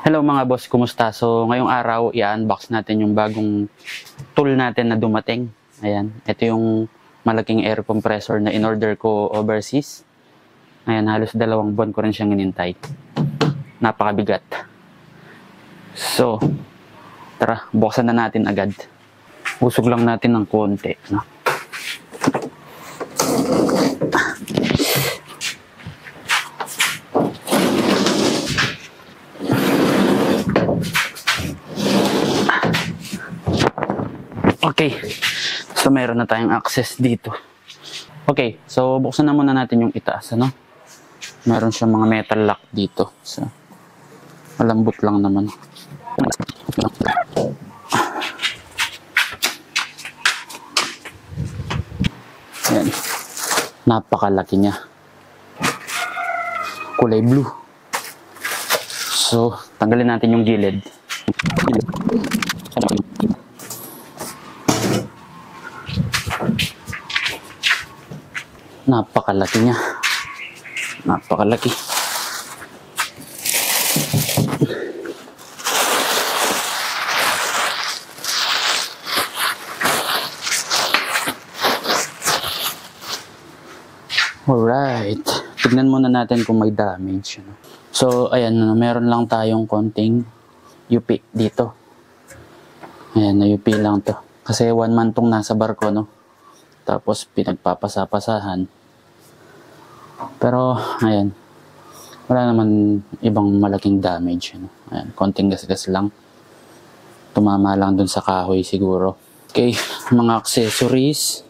Hello mga boss, kumusta? So ngayong araw, i-unbox natin yung bagong tool natin na dumating. Ayan, ito yung malaking air compressor na in-order ko overseas. Ayan, halos 2 buwan ko rin siyang inintay. Napakabigat. So, tara, buksan na natin agad. Usog lang natin ng konti, no? Okay, so meron na tayong access dito. Okay, so buksan na muna natin yung itaas, ano? Meron siyang mga metal lock dito. So, malambot lang naman. Ayan. Napakalaki niya. Kulay blue. So, tanggalin natin yung gilid. Napakalaki niya. Napakalaki. Alright. Tignan muna natin kung may damage. So, ayan, meron lang tayong konting UP dito. Ayan, na UP lang to. Kasi 1 month tong nasa barko, no? Tapos, pinagpapasa-pasahan. Pero, ayan. Wala naman ibang malaking damage. Ano? Ayan, konting gas-gas lang. Tumama lang dun sa kahoy siguro. Okay, mga accessories.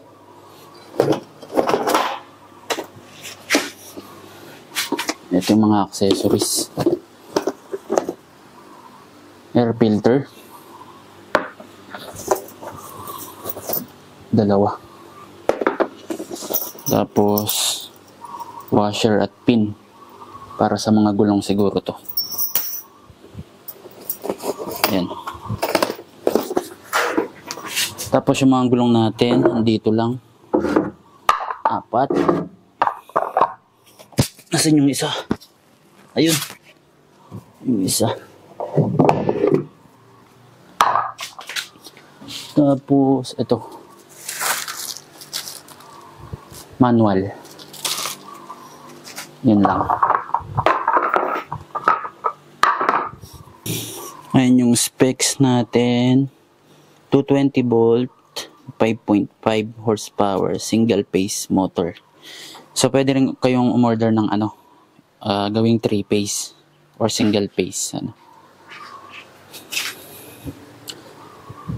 Ito yung mga accessories. Air filter. 2. Tapos, washer at pin. Para sa mga gulong siguro to. Ayan. Tapos yung mga gulong natin, dito lang. 4. Nasaan yung isa? Ayun. Yung isa. Tapos, ito. Manual. Yun lang. Ayan yung specs natin. 220 volt, 5.5 horsepower, single phase motor. So, pwede rin kayong umorder ng gawing 3 phase or single phase.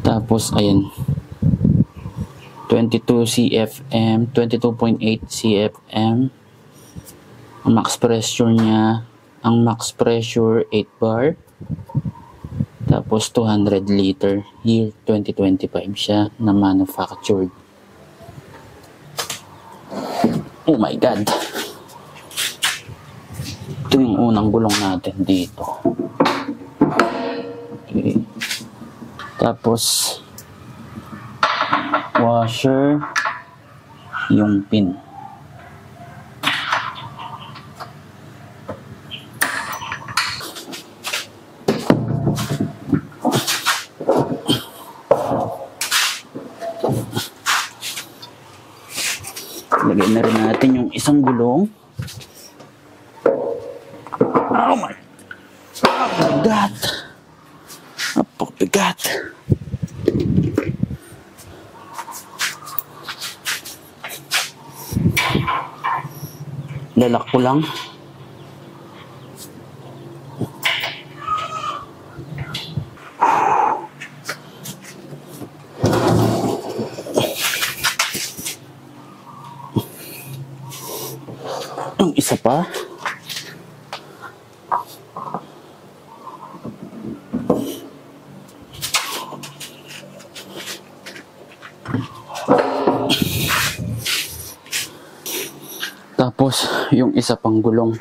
Tapos, ayan. 22 CFM, 22.8 CFM. Ang max pressure niya, ang max pressure 8 bar. Tapos 200 liter. Year 2025 siya na manufactured. Oh my God. Ito yung unang gulong natin dito. Okay. Tapos washer, yung pin. Lagay na rin natin yung isang gulong. Oh my God! Napakabigat! Lalak ko lang. Ang isa pa. Tapos, yung isa pang gulong.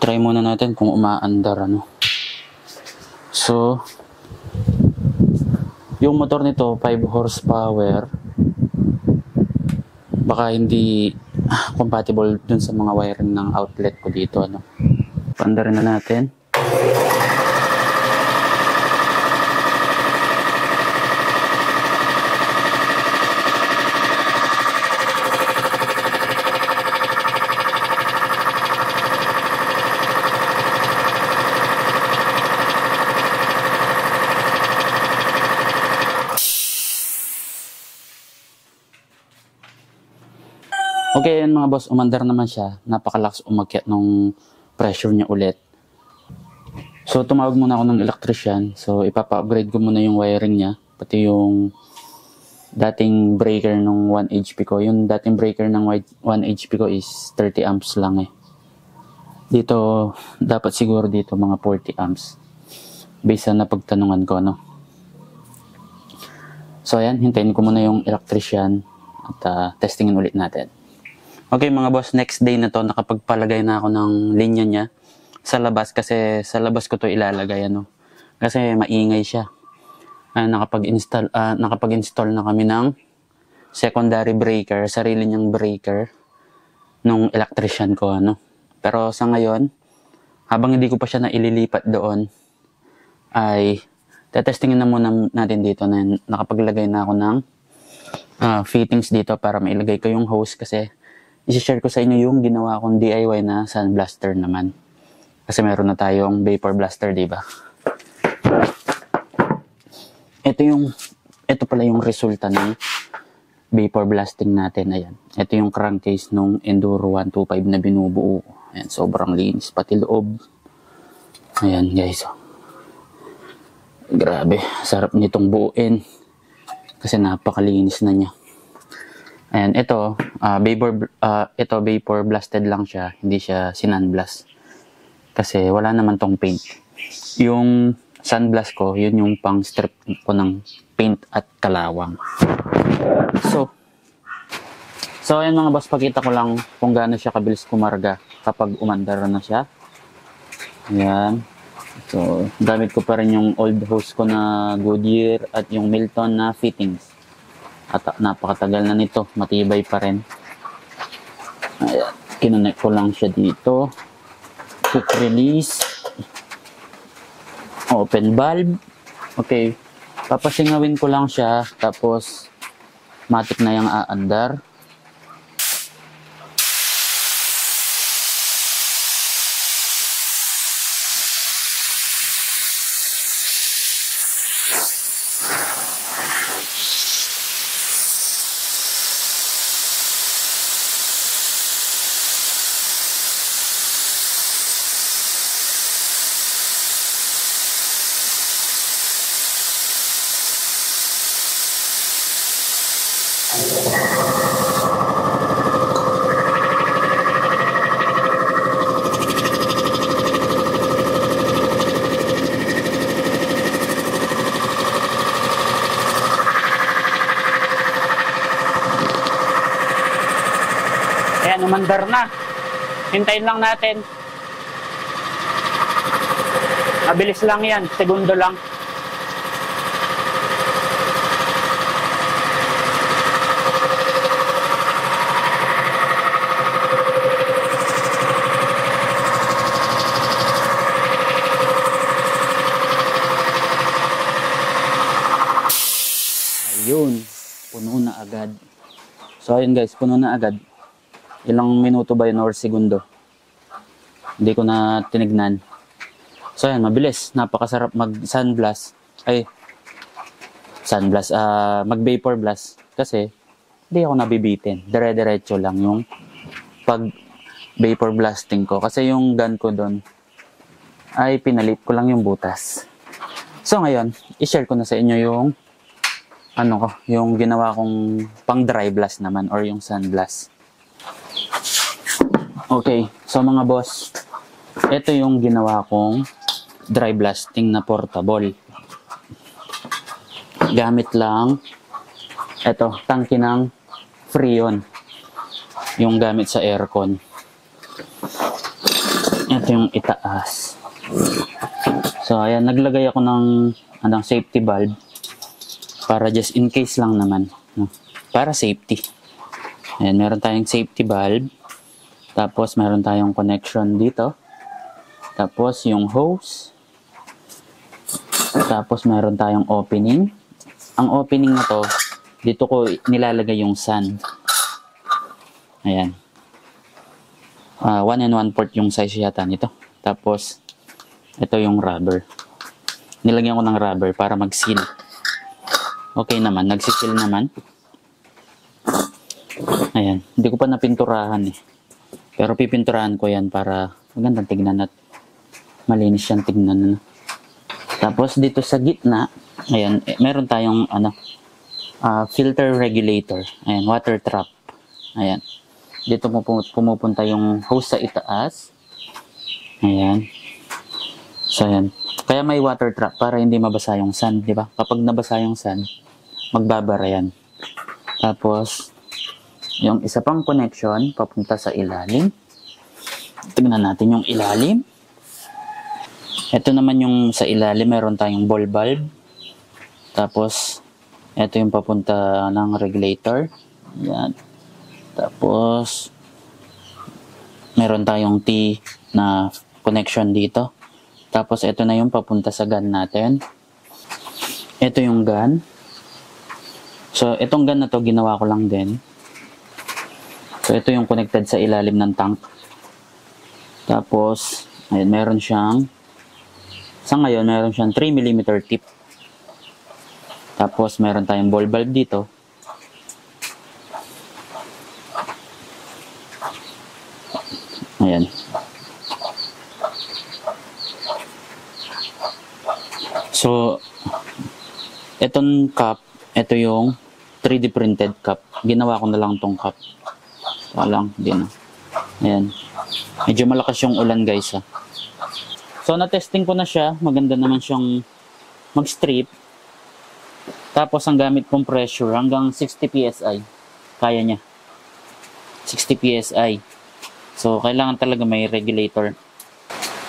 Try muna natin kung umaandar, ano. So, Yung motor nito, 5 horsepower. Baka hindi compatible dun sa mga wiring ng outlet ko dito, ano. Paandarin na natin. Okay, yan mga boss, umandar naman siya. Napakalakas umakyat nung pressure niya ulit. So, tumawag muna ako ng electrician. So, ipapa-upgrade ko muna yung wiring niya. Pati yung dating breaker ng 1 HP ko. Yung dating breaker ng 1 HP ko is 30 amps lang eh. Dito, dapat siguro dito mga 40 amps. Based sa napagtanungan ko, no? So, ayan, hintayin ko muna yung electrician at testingin ulit natin. Okay mga boss, next day na to, nakapagpalagay na ako ng linya niya sa labas kasi sa labas ko to ilalagay, ano. Kasi maingay siya. Nakapag-install na kami ng secondary breaker, sarili niyang breaker nung electrician ko, ano. Pero sa ngayon, habang hindi ko pa siya naililipat doon, ay tetestingin na muna natin dito na nakapaglagay na ako ng fittings dito para mailagay ko yung hose kasi i-share ko sa inyo yung ginawa kong DIY na sun blaster naman. Kasi meron na tayong vapor blaster, di ba? Ito pala yung resulta ng vapor blasting natin. Ayan. Ito yung crankcase nung Enduro 125 na binubuo. Ayan, sobrang linis pati loob. Ayan, guys. Grabe, sarap nitong buuin. Kasi napakalinis na niya. Ayan, ito vapor blasted lang siya, hindi siya sinunblast. Kasi wala naman tong paint. Yung sunblast ko, yun yung pang strip ko ng paint at kalawang. So ayan mga boss, pakita ko lang kung gaano siya kabilis kumarga kapag umandar na siya. Ayan. So, gamit ko pa rin yung old hose ko na Goodyear at yung Milton na fittings. At napakatagal na nito, matibay pa rin. Ayan, kinonect ko lang siya dito. Quick release. Open valve. Okay, papasingawin ko lang siya, tapos matik na yung aandar. Ayan, umandar na. Hintayin lang natin. Mabilis lang yan, segundo lang. Ayun, puno na agad. So ayun guys, puno na agad. Ilang minuto ba yun or segundo? Hindi ko na tinignan. So ayan, mabilis. Napakasarap mag-sunblast. Mag-vapor blast. Kasi, hindi ako nabibitin. Dire-diretso lang yung pag-vapor blasting ko. Kasi yung gun ko doon, ay pinalit ko lang yung butas. So ngayon, i-share ko na sa inyo yung yung ginawa kong pang dry blast naman or yung sun blast. Okay, so mga boss, ito yung ginawa kong dry blasting na portable. Gamit lang, ito, tangke ng Freon. Yung gamit sa aircon. Ito yung itaas. So, ayan, naglagay ako ng safety valve Para just in case lang naman. No? Para safety. Ayan, meron tayong safety valve. Tapos meron tayong connection dito. Tapos yung hose. Tapos meron tayong opening. Ang opening na to, dito ko nilalagay yung sand. Ayan. 1 and 1/4 yung size yata nito. Tapos, ito yung rubber. Nilagyan ko ng rubber para mag-seal. Okay naman, nagsisil naman. Ayan, hindi ko pa napinturahan eh. Pero pipinturahan ko yan para magandang tignan at malinis siyang tignan. Ano. Tapos dito sa gitna, ayan, meron tayong filter regulator. Ayan, water trap. Ayan. Dito pumupunta yung hose sa itaas. Ayan. So, ayan. Kaya may water trap para hindi mabasa yung sand, di ba? Kapag nabasa yung sand, magbabara yan. Tapos, yung isa pang connection, papunta sa ilalim. Tignan natin yung ilalim. Ito naman yung sa ilalim, meron tayong ball valve. Tapos, ito yung papunta ng regulator. Yan. Tapos, meron tayong T na connection dito. Tapos, ito na yung papunta sa gun natin. Ito yung gun. So, itong gun na to, ginawa ko lang din. So, ito yung connected sa ilalim ng tank. Tapos, ayun, meron siyang, sa ngayon, meron siyang 3mm tip. Tapos, meron tayong ball valve dito. Ayan. So, itong cup, ito yung 3D printed cup. Ginawa ko na lang tong cup. Walang, din. Ayan. Medyo malakas yung ulan guys ha. So, na-testing ko na siya. Maganda naman siyang mag-strip. Tapos, ang gamit kong pressure hanggang 60 PSI. Kaya niya. 60 PSI. So, kailangan talaga may regulator.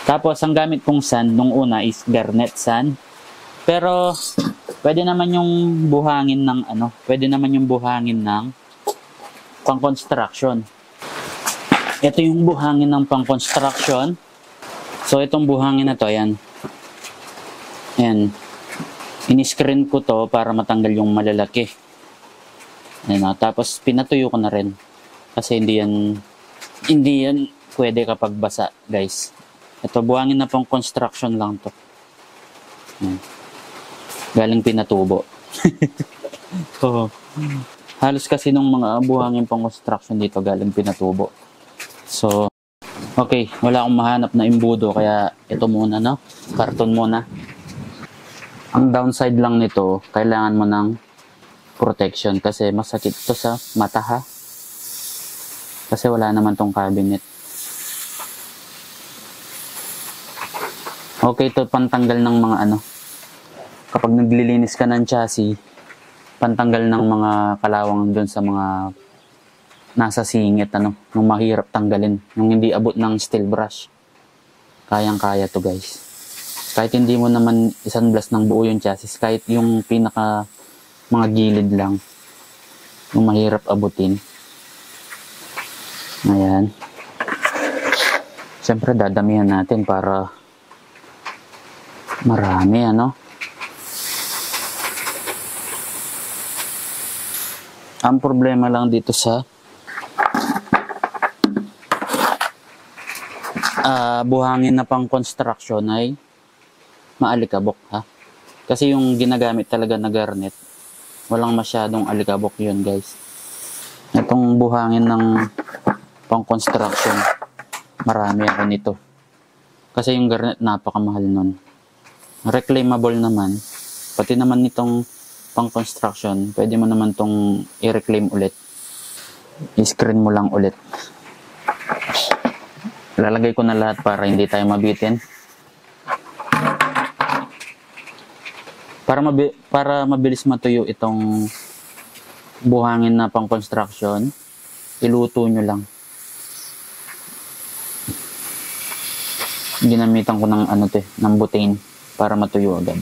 Tapos, ang gamit kong sand nung una is garnet sand. Pero, pwede naman yung buhangin ng pang-construction. Ito yung buhangin ng pang-construction. So, itong buhangin na to, ayan. Ayan. In-screen ko to para matanggal yung malalaki. Ayan, tapos, pinatuyo ko na rin. Kasi hindi yan pwede kapag basa, guys. Ito, buhangin na pang-construction lang to. Ayan. Galing pinatubo. So, halos kasi nung mga buhangin pang construction dito galing pinatubo. So, okay, wala akong mahanap na imbudo kaya ito muna, no? Karton muna. Ang downside lang nito, kailangan mo ng protection kasi masakit to sa mata ha. Kasi wala naman tong cabinet. Okay, to pantanggal ng mga kapag naglilinis ka ng chassis, pantanggal ng mga kalawang doon sa mga nasa singit, nung mahirap tanggalin, nung hindi abot ng steel brush. Kayang-kaya to guys. Kahit hindi mo naman isanblas ng buo yung chassis, kahit yung pinaka mga gilid lang, yung mahirap abutin. Ayan. Siyempre dadamihan natin para marami, Ang problema lang dito sa buhangin na pang construction ay maalikabok ha. Kasi yung ginagamit talaga na garnet, walang masyadong alikabok yun guys. Itong buhangin ng pang construction, marami ako nito. Kasi yung garnet napakamahal nun. Reclaimable naman, pati naman nitong pang construction, pwede mo naman tong i-reclaim ulit. I-screen mo lang ulit. Lalagay ko na lahat para hindi tayo mabitin. Para mabilis matuyo itong buhangin na pang construction, iluto nyo lang. Ginamitan ko ng ng butane para matuyo agad.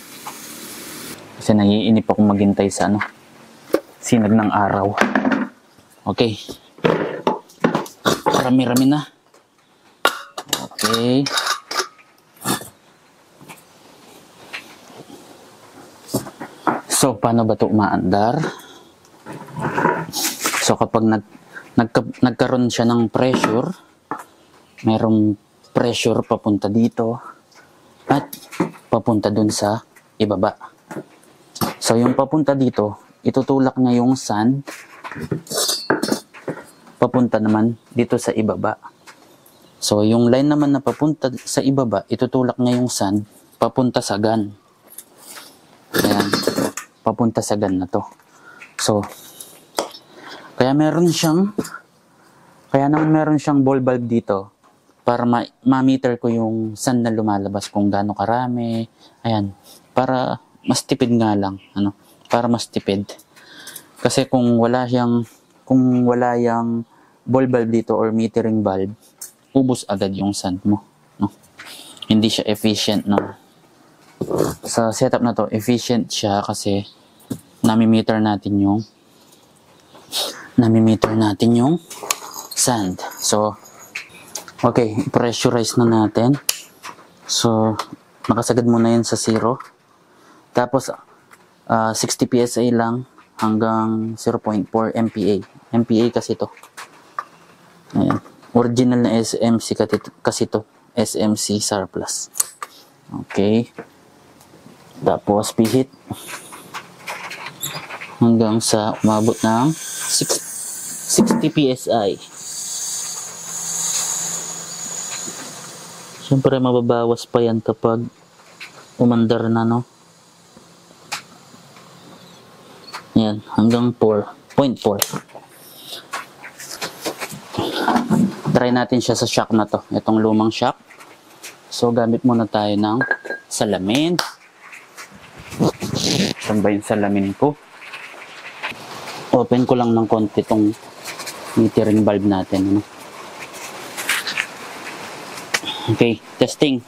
Kasi naiinip ako maghintay sa ano, sinag ng araw. Okay. Rami-rami na. Okay. So, paano ba ito umaandar? So, kapag nagkaroon siya ng pressure, mayroong pressure papunta dito at papunta dun sa ibaba. So, yung papunta dito, itutulak niya yung sand papunta naman dito sa ibaba. So, yung line naman na papunta sa ibaba, itutulak niya yung sand papunta sa gun. Ayan, papunta sa gun na to. So, kaya naman meron siyang ball valve dito para ma-meter ko yung sand na lumalabas kung gaano karami. Ayan, para mas tipid nga lang, ano, para mas tipid. Kasi kung wala yang ball valve dito or metering valve, ubos agad yung sand mo, no? Hindi siya efficient, no? Sa setup na to, efficient siya kasi nami-meter natin yung sand. So, okay, pressurize na natin. So, nakasagad muna yan sa 0. Tapos, 60 PSI lang hanggang 0.4 MPa. MPa kasi to. Ayan. Original na SMC kasi to. SMC surplus. Okay. Tapos, pihit. Hanggang sa umabot ng 60 PSI. Siyempre, mababawas pa yan kapag umandar na, no? Yan, hanggang 4.4. Try natin siya sa shock na to. Itong lumang shock. So, gamit muna tayo ng salamin. Saan ba yung salamin ko? Open ko lang ng konti itong metering valve natin. Ano? Okay, testing.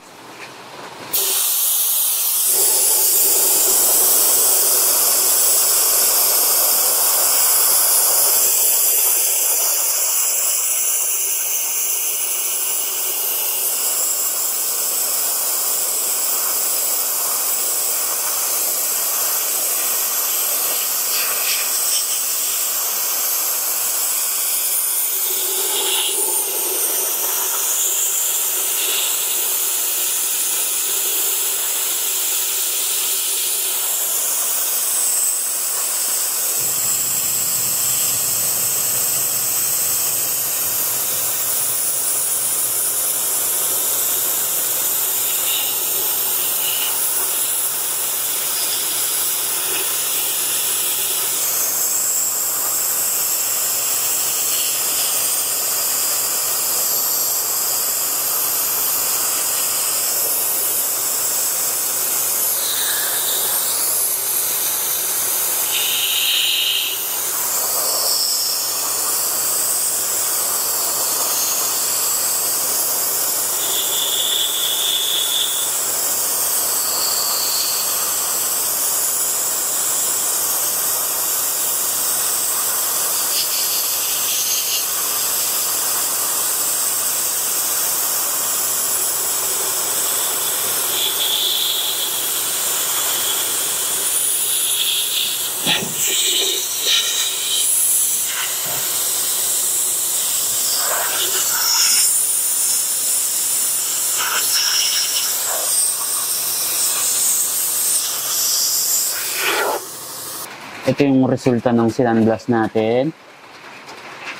Ito yung resulta ng sinandblast natin.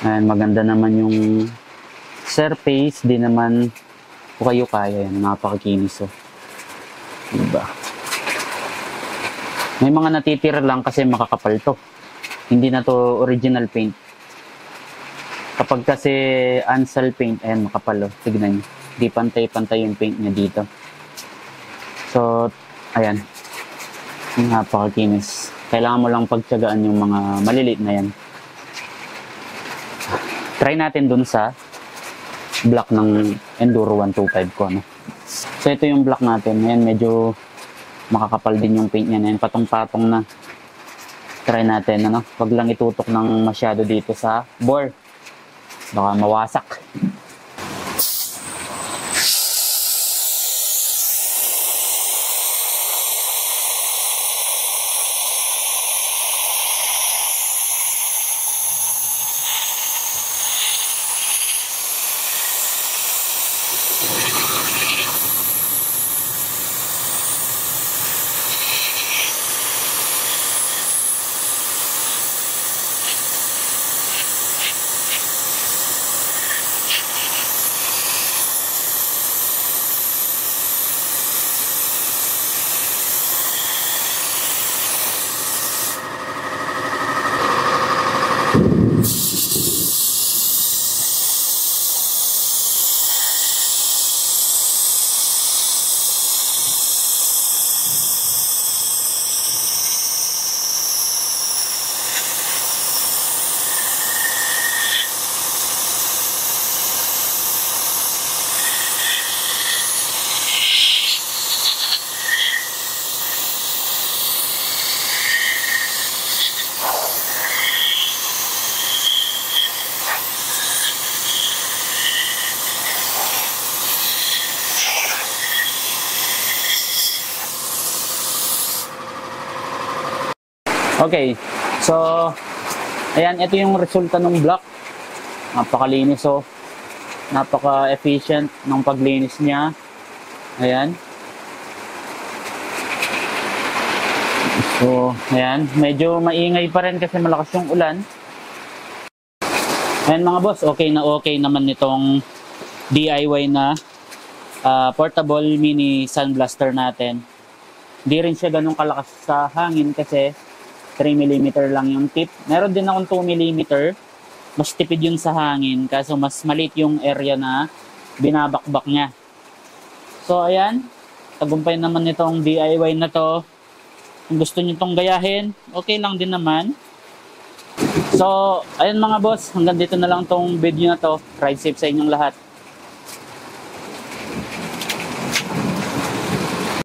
Ayan, maganda naman yung surface. Di naman kayo kaya yan. Napakakinis. Oh. Diba? May mga natitira lang kasi makakapal to. Hindi na to original paint. Kapag kasi unsal paint, ayan, makapal. Oh. Tignan nyo. Di pantay-pantay yung paint niya dito. So, ayan. Napakakinis. Kailangan mo lang pagtiyagaan yung mga maliliit na yan. Try natin dun sa block ng Enduro 125 ko. Ano? So ito yung block natin. Ayan, medyo makakapal din yung paint niya na yun. Patong-patong na. Try natin, ano? Wag lang itutok ng masyado dito sa bore. Baka mawasak. Okay, so ayan, ito yung resulta ng block. Napakalinis, oh. Napaka-efficient ng paglinis niya. Ayan. So, ayan, medyo maingay pa rin kasi malakas yung ulan. Ayan mga boss, okay naman nitong DIY na portable mini sun blaster natin. Hindi rin siya ganun kalakas sa hangin kasi 3mm lang yung tip. Meron din akong 2mm. Mas tipid yun sa hangin kaso mas maliit yung area na binabakbak niya. So ayan, tagumpay naman nitong DIY na to. Kung gusto nyo itong gayahin, okay lang din naman. So ayan mga boss, hanggang dito na lang tong video na to. Ride safe sa inyong lahat.